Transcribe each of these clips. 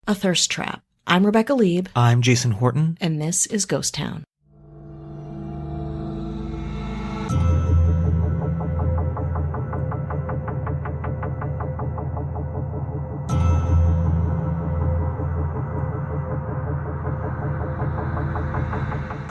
a thirst trap. I'm Rebecca Lieb. I'm Jason Horton. And this is Ghost Town.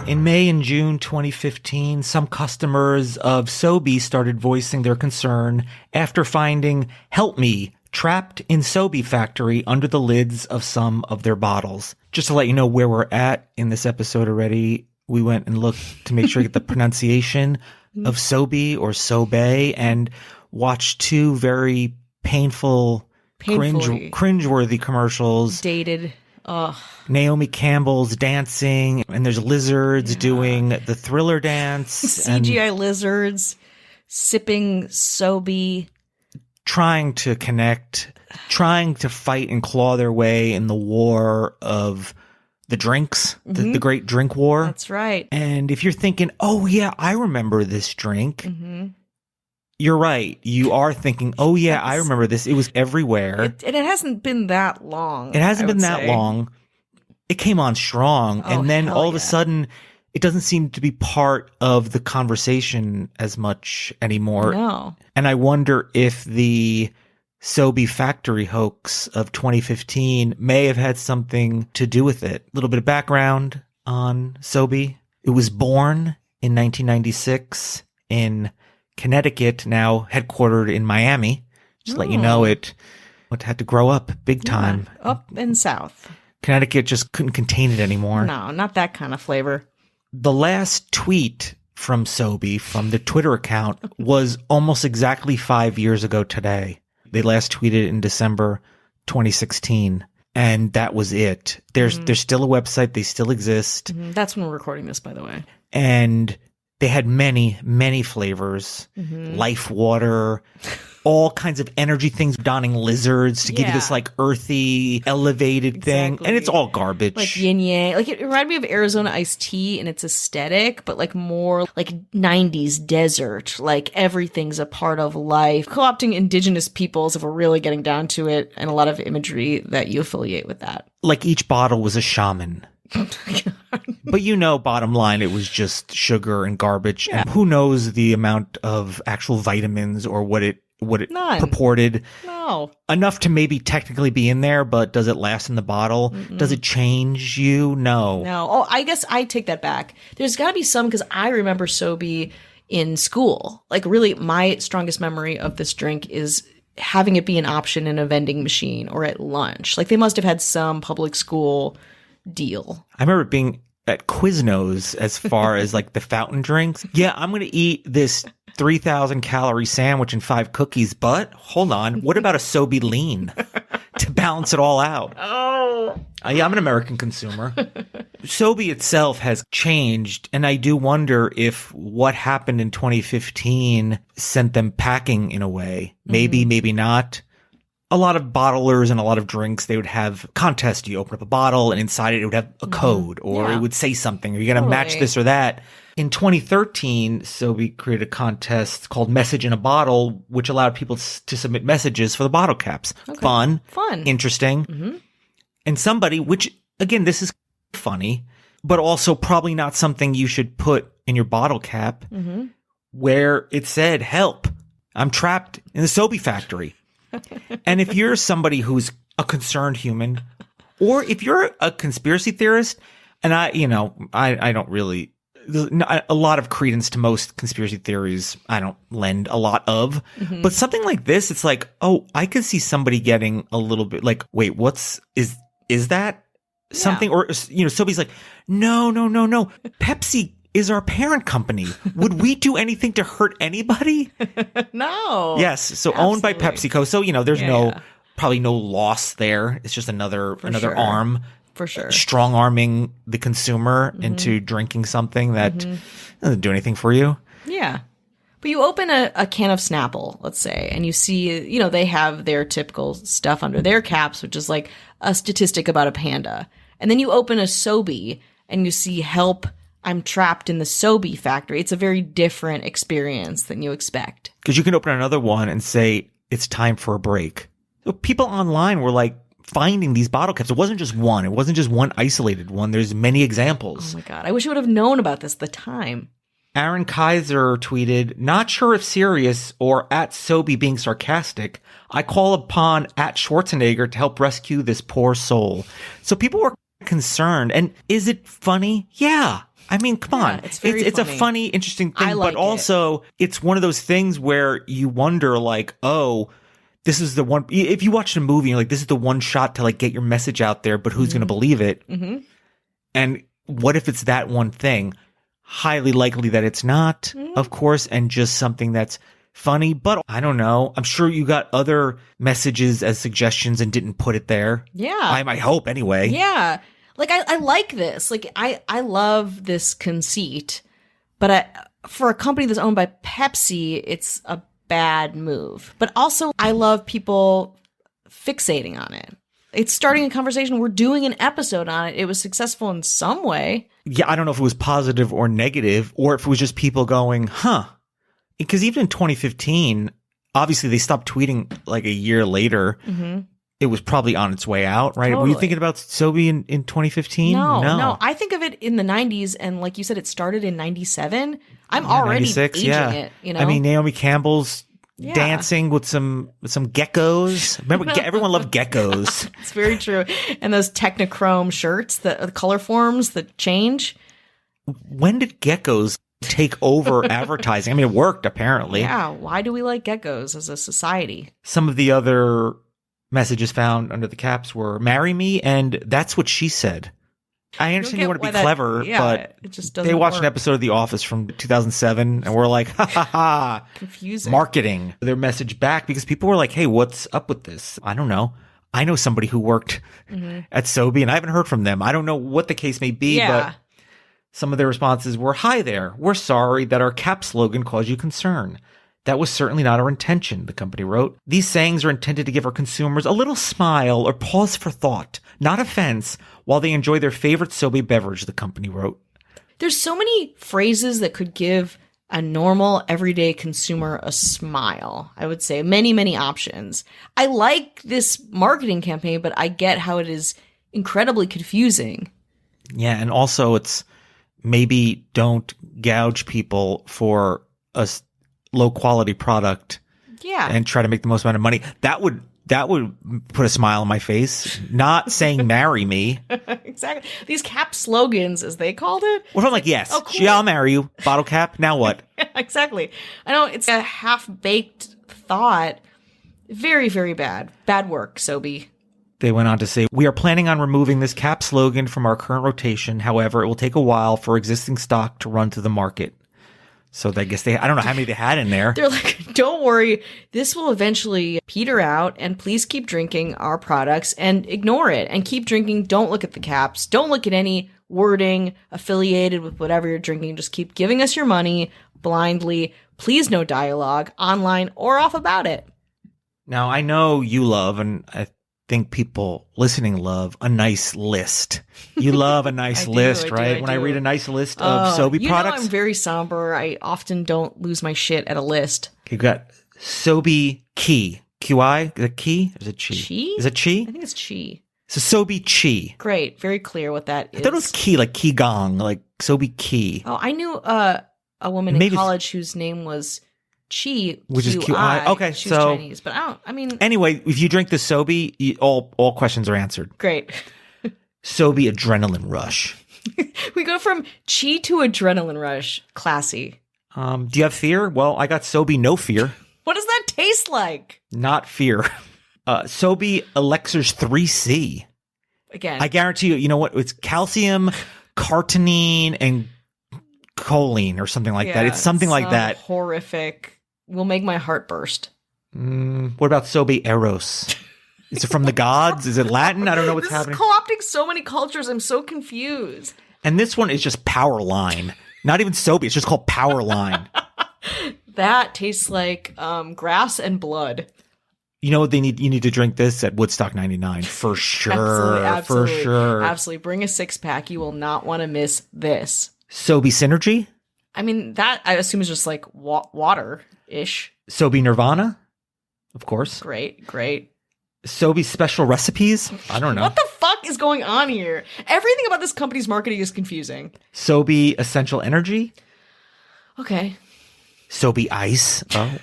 In May and June 2015, some customers of Sobe started voicing their concern after finding "Help Me" trapped in Sobe factory under the lids of some of their bottles. Just to let you know where we're at in this episode already, we went and looked to make sure we get the pronunciation of Sobe or Sobe and watched two very painfully cringeworthy commercials. Dated. Ugh. Naomi Campbell's dancing, and there's lizards doing the Thriller dance. CGI lizards sipping Sobe. Trying to connect, trying to fight and claw their way in the war of the drinks, the great drink war. That's right. And if you're thinking, oh yeah, I remember this drink. You're right. You are thinking, oh yeah, I remember this. It was everywhere. And it hasn't been that long. It hasn't been that long. It came on strong. And then all of a sudden, it doesn't seem to be part of the conversation as much anymore. No. And I wonder if the Sobe factory hoax of 2015 may have had something to do with it. A little bit of background on Sobe. It was born in 1996 in Connecticut, now headquartered in Miami. Just let you know it had to grow up big time. Yeah, up and south. Connecticut just couldn't contain it anymore. No, not that kind of flavor. The last tweet from Sobe, from the Twitter account, was almost exactly 5 years ago today. They last tweeted in December 2016. And that was it. There's still a website. They still exist. That's when we're recording this, by the way. And they had many, many flavors, life water, all kinds of energy things, donning lizards to give you this like earthy, elevated thing. And it's all garbage. Like yin yang. Like it reminded me of Arizona iced tea in its aesthetic, but like more like 90s desert. Like everything's a part of life. Co-opting indigenous peoples, if we're really getting down to it, and a lot of imagery that you affiliate with that. Like each bottle was a shaman. But bottom line, it was just sugar and garbage. And who knows the amount of actual vitamins or what it purported. No. Enough to maybe technically be in there, but does it last in the bottle? Does it change you? No. Oh, I guess I take that back. There's got to be some, because I remember Sobe in school. Like really, my strongest memory of this drink is having it be an option in a vending machine or at lunch. Like they must have had some public school deal. I remember being at Quiznos as far as like the fountain drinks. Yeah, I'm going to eat this 3,000 calorie sandwich and 5 cookies, but hold on. What about a Sobe lean to balance it all out? Oh. Yeah, I'm an American consumer. Sobe itself has changed, and I do wonder if what happened in 2015 sent them packing in a way. Maybe, maybe not. A lot of bottlers and a lot of drinks, they would have contests. You open up a bottle and inside it would have a code or it would say something, or you got to match this or that. In 2013, Sobe created a contest called Message in a Bottle, which allowed people to submit messages for the bottle caps. Okay. Fun. Interesting. And somebody, which again, this is funny, but also probably not something you should put in your bottle cap, where it said, "Help, I'm trapped in the Sobe factory." And if you're somebody who's a concerned human, or if you're a conspiracy theorist, and I don't really, a lot of credence to most conspiracy theories, I don't lend a lot of, but something like this, it's like, oh, I could see somebody getting a little bit like, wait, is that something? Or, Sobe's like, no. Pepsi is our parent company. Would we do anything to hurt anybody? No. Yes. So absolutely. Owned by PepsiCo. So, there's probably no loss there. It's just another arm. For sure. Strong arming the consumer into drinking something that doesn't do anything for you. Yeah. But you open a can of Snapple, let's say, and you see, they have their typical stuff under their caps, which is like a statistic about a panda. And then you open a Sobe and you see, "Help, I'm trapped in the Sobe factory." It's a very different experience than you expect. Because you can open another one and say, "It's time for a break." So people online were like finding these bottle caps. It wasn't just one. It wasn't just one isolated one. There's many examples. Oh my God. I wish I would have known about this at the time. Aaron Kaiser tweeted, not sure if serious or at Sobe being sarcastic. I call upon at Schwarzenegger to help rescue this poor soul. So people were concerned. And is it funny? Yeah. I mean, come on. It's a funny, interesting thing. I like but also, it's one of those things where you wonder, like, oh, this is the one. If you watch a movie, you're like, this is the one shot to like get your message out there, but who's going to believe it? Mm-hmm. And what if it's that one thing? Highly likely that it's not, of course, and just something that's funny. But I don't know. I'm sure you got other messages as suggestions and didn't put it there. Yeah. I hope anyway. Yeah. Like, I like this. Like, I love this conceit. But for a company that's owned by Pepsi, it's a bad move. But also, I love people fixating on it. It's starting a conversation. We're doing an episode on it. It was successful in some way. Yeah, I don't know if it was positive or negative, or if it was just people going, huh. Because even in 2015, obviously they stopped tweeting like a year later. Mm-hmm. It was probably on its way out, right? Totally. Were you thinking about Sobe in 2015? No. I think of it in the 90s, and like you said, it started in 97. I'm already aging it, you know? I mean, Naomi Campbell's dancing with some geckos. Remember, everyone loved geckos. It's very true. And those Technichrome shirts, the color forms that change. When did geckos take over advertising? I mean, it worked, apparently. Yeah. Why do we like geckos as a society? Some of the other messages found under the caps were "marry me" and "that's what she said." I understand you want to be clever, but it just doesn't they watched work. an episode of The Office from 2007 and we're like, ha ha ha, confusing marketing their message back, because people were like, hey, what's up with this? I don't know. I know somebody who worked at Sobe and I haven't heard from them. I don't know what the case may be, but some of their responses were, hi there. We're sorry that our cap slogan caused you concern. That was certainly not our intention, the company wrote. These sayings are intended to give our consumers a little smile or pause for thought, not offense, while they enjoy their favorite Sobe beverage, the company wrote. There's so many phrases that could give a normal, everyday consumer a smile. I would say many, many options. I like this marketing campaign, but I get how it is incredibly confusing. Yeah, and also it's maybe don't gouge people for a low quality product. Yeah. And try to make the most amount of money. That would put a smile on my face. Not saying marry me. Exactly. These cap slogans, as they called it. What if I'm like, yes, oh, cool. Yeah, I'll marry you. Bottle cap. Now what? Exactly. I know it's a half-baked thought. Very, very bad. Bad work, Sobe. They went on to say, we are planning on removing this cap slogan from our current rotation. However, it will take a while for existing stock to run to the market. So I guess I don't know how many they had in there. They're like, don't worry, this will eventually peter out, and please keep drinking our products and ignore it and keep drinking. Don't look at the caps. Don't look at any wording affiliated with whatever you're drinking. Just keep giving us your money blindly. Please no dialogue online or off about it. Now, I know you love, and I think people listening love, a nice list. You love a nice list, right? When I read a nice list of Sobe products. I'm very somber. I often don't lose my shit at a list. You've got Sobe Key. QI? Is it Key? Or is it Chi? Chi? Is it Chi? I think it's Chi. So Sobe Chi. Great. Very clear what that is. I thought it was Key, like Qigong, like Sobe Key. Oh, I knew a woman in college whose name was Chi, which is QI. Okay, she's so Chinese, but I mean. Anyway, if you drink the Sobe, all questions are answered. Great. Sobe Adrenaline Rush. We go from Chi to Adrenaline Rush. Classy. Do you have fear? Well, I got Sobe No Fear. What does that taste like? Not fear. Sobe Elixirs 3C. Again. I guarantee you know what? It's calcium, carnitine, and choline or something like that. It's something like that. Horrific. Will make my heart burst. What about Sobe Eros? Is it from the gods? Is it Latin? I don't know what's happening. This is co-opting so many cultures. I'm so confused. And this one is just Power Line. Not even Sobe. It's just called Power Line. That tastes like grass and blood. You know what they need? You need to drink this at Woodstock 99 for sure. Absolutely. For sure. Absolutely. Bring a 6-pack. You will not want to miss this. Sobe Synergy? I mean, that I assume is just like water-ish. Sobe Nirvana? Of course. Great. Sobe special recipes? I don't know. What the fuck is going on here? Everything about this company's marketing is confusing. Sobe essential energy? Okay. Sobe ice? Oh.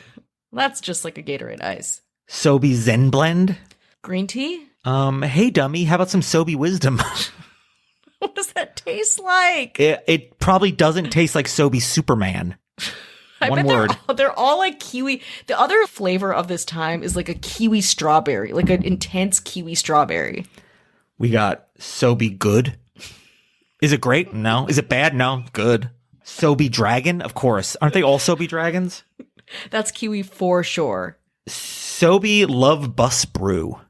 That's just like a Gatorade ice. Sobe Zen blend? Green tea? Hey dummy, how about some Sobe wisdom? What does that taste like? It probably doesn't taste like Sobe Superman. I One bet word. they're all like kiwi. The other flavor of this time is like a kiwi strawberry, like an intense kiwi strawberry. We got Sobe good. Is it great? No. Is it bad? No. Good. Sobe dragon? Of course. Aren't they all Sobe dragons? That's kiwi for sure. Sobe love bus brew.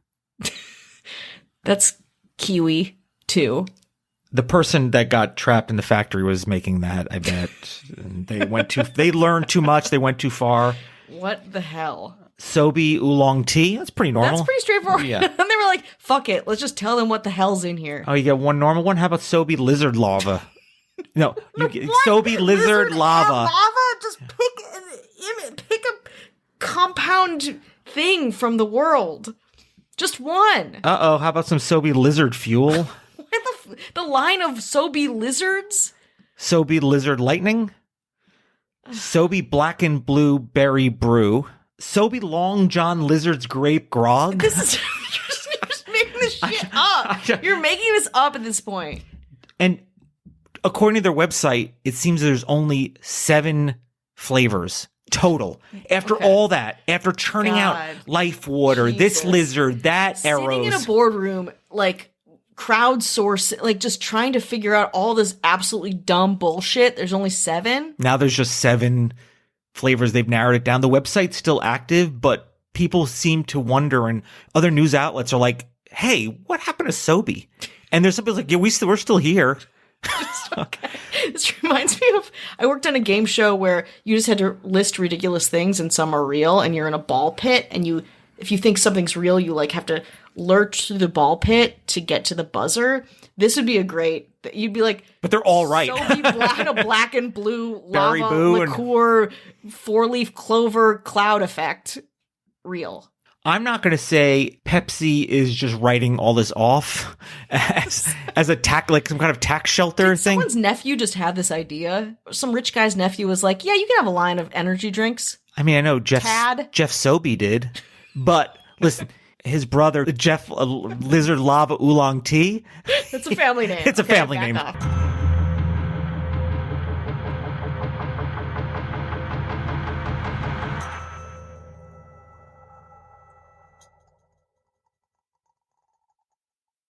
That's kiwi too. The person that got trapped in the factory was making that, I bet. They learned too much. They went too far. What the hell? Sobe oolong tea. That's pretty normal. That's pretty straightforward. Yeah. And they were like, fuck it. Let's just tell them what the hell's in here. Oh, you get one normal one? How about Sobe lizard lava? No, you get Sobe lizard lava. Just pick a compound thing from the world. Just one. Uh-oh, how about some Sobe lizard fuel? The line of Sobe lizards? Sobe lizard lightning? Sobe black and blue berry brew? Sobe long john lizard's grape grog? This is you're just making this shit up. You're making this up at this point. And according to their website, it seems there's only 7 flavors total. After all that, after churning out life water, this lizard, that arrows. Sitting in a boardroom, like crowdsource, like just trying to figure out all this absolutely dumb bullshit. There's only 7. Now there's just 7 flavors. They've narrowed it down. The website's still active, but people seem to wonder, and other news outlets are like, hey, what happened to Sobe? And there's somebody like, yeah, we're still here. Okay. This reminds me of, I worked on a game show where you just had to list ridiculous things and some are real, and you're in a ball pit, and if you think something's real, you like have to lurch through the ball pit to get to the buzzer. This would be you'd be like, but they're all right. So black and blue Berry lava boo liqueur 4-leaf clover cloud effect real. I'm not going to say Pepsi is just writing all this off as a like some kind of tax shelter thing. Someone's nephew just had this idea. Some rich guy's nephew was like, yeah, you can have a line of energy drinks. I mean, I know Jeff Sobe did, but listen, his brother, Jeff Lizard Lava Oolong Tea. It's a family name. It's a family name. Off.